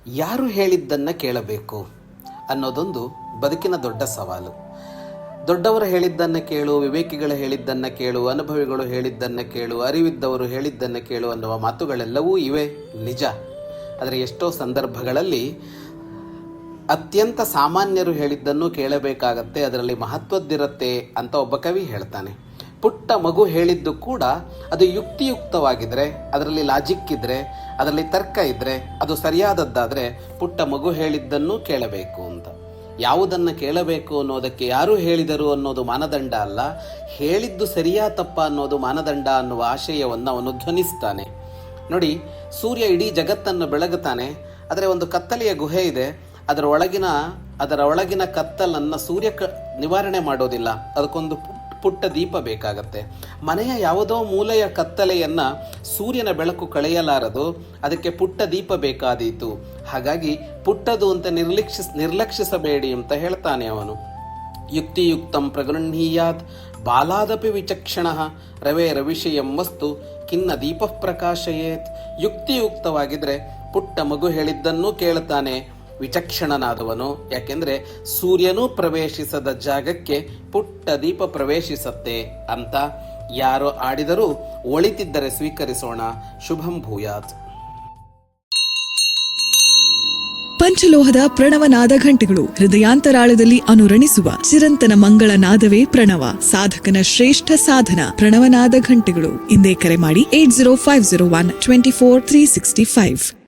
ಯಾರು ಹೇಳಿದ್ದನ್ನು ಕೇಳಬೇಕು ಅನ್ನೋದೊಂದು ಬದುಕಿನ ದೊಡ್ಡ ಸವಾಲು. ದೊಡ್ಡವರು ಹೇಳಿದ್ದನ್ನು ಕೇಳು, ವಿವೇಕಿಗಳು ಹೇಳಿದ್ದನ್ನು ಕೇಳು, ಅನುಭವಿಗಳು ಹೇಳಿದ್ದನ್ನು ಕೇಳು, ಅರಿವಿದ್ದವರು ಹೇಳಿದ್ದನ್ನು ಕೇಳು ಅನ್ನುವ ಮಾತುಗಳೆಲ್ಲವೂ ಇವೆ, ನಿಜ. ಆದರೆ ಎಷ್ಟೋ ಸಂದರ್ಭಗಳಲ್ಲಿ ಅತ್ಯಂತ ಸಾಮಾನ್ಯರು ಹೇಳಿದ್ದನ್ನು ಕೇಳಬೇಕಾಗತ್ತೆ, ಅದರಲ್ಲಿ ಮಹತ್ವದ್ದಿರುತ್ತೆ ಅಂತ ಒಬ್ಬ ಕವಿ ಹೇಳ್ತಾನೆ. ಪುಟ್ಟ ಮಗು ಹೇಳಿದ್ದು ಕೂಡ ಅದು ಯುಕ್ತಿಯುಕ್ತವಾಗಿದ್ದರೆ, ಅದರಲ್ಲಿ ಲಾಜಿಕ್ ಇದ್ದರೆ, ಅದರಲ್ಲಿ ತರ್ಕ ಇದ್ದರೆ, ಅದು ಸರಿಯಾದದ್ದಾದರೆ ಪುಟ್ಟ ಮಗು ಹೇಳಿದ್ದನ್ನು ಕೇಳಬೇಕು ಅಂತ. ಯಾವುದನ್ನು ಕೇಳಬೇಕು ಅನ್ನೋದಕ್ಕೆ ಯಾರು ಹೇಳಿದರು ಅನ್ನೋದು ಮಾನದಂಡ ಅಲ್ಲ, ಹೇಳಿದ್ದು ಸರಿಯಾ ತಪ್ಪ ಅನ್ನೋದು ಮಾನದಂಡ ಅನ್ನುವ ಆಶಯವನ್ನು ಅವನು ಧ್ವನಿಸ್ತಾನೆ. ನೋಡಿ, ಸೂರ್ಯ ಇಡೀ ಜಗತ್ತನ್ನು ಬೆಳಗುತ್ತಾನೆ, ಆದರೆ ಒಂದು ಕತ್ತಲೆಯ ಗುಹೆ ಇದೆ, ಅದರ ಒಳಗಿನ ಕತ್ತಲನ್ನು ಸೂರ್ಯ ನಿವಾರಣೆ ಮಾಡೋದಿಲ್ಲ, ಅದಕ್ಕೊಂದು ಪುಟ್ಟ ದೀಪ ಬೇಕಾಗತ್ತೆ. ಮನೆಯ ಯಾವುದೋ ಮೂಲೆಯ ಕತ್ತಲೆಯನ್ನು ಸೂರ್ಯನ ಬೆಳಕು ಕಳೆಯಲಾರದು, ಅದಕ್ಕೆ ಪುಟ್ಟ ದೀಪ ಬೇಕಾದೀತು. ಹಾಗಾಗಿ ಪುಟ್ಟದು ಅಂತ ನಿರ್ಲಕ್ಷಿಸಬೇಡಿ ಅಂತ ಹೇಳ್ತಾನೆ ಅವನು. ಯುಕ್ತಿಯುಕ್ತಂ ಪ್ರಗೃಹೀಯಾತ್ ಬಾಲಾದಪಿ ವಿಚಕ್ಷಣಃ ರವೇ ರವಿಷಯಂ ವಸ್ತು ಖಿನ್ನ ದೀಪ ಪ್ರಕಾಶಯೇತ್. ಯುಕ್ತಿಯುಕ್ತವಾಗಿದ್ರೆ ಪುಟ್ಟ ಮಗು ಹೇಳಿದ್ದನ್ನೂ ಕೇಳ್ತಾನೆ ವಿಚಕ್ಷಣನಾದವನು. ಯಾಕೆಂದ್ರೆ ಸೂರ್ಯನೂ ಪ್ರವೇಶಿಸದ ಜಾಗಕ್ಕೆ ಪುಟ್ಟ ದೀಪ ಪ್ರವೇಶಿಸತ್ತೆ ಅಂತ ಯಾರೋ ಆಡಿದರೂ ಒಳಿತಿದ್ದರೆ ಸ್ವೀಕರಿಸೋಣ. ಶುಭಂ ಭೂಯಾತ್. ಪಂಚಲೋಹದ ಪ್ರಣವನಾದ ಘಂಟೆಗಳು ಹೃದಯಾಂತರಾಳದಲ್ಲಿ ಅನುರಣಿಸುವ ಚಿರಂತನ ಮಂಗಳ ನಾದವೇ ಪ್ರಣವ. ಸಾಧಕನ ಶ್ರೇಷ್ಠ ಸಾಧನ ಪ್ರಣವನಾದ ಘಂಟೆಗಳು. ಇಂದೇ ಕರೆ ಮಾಡಿ 8050124365.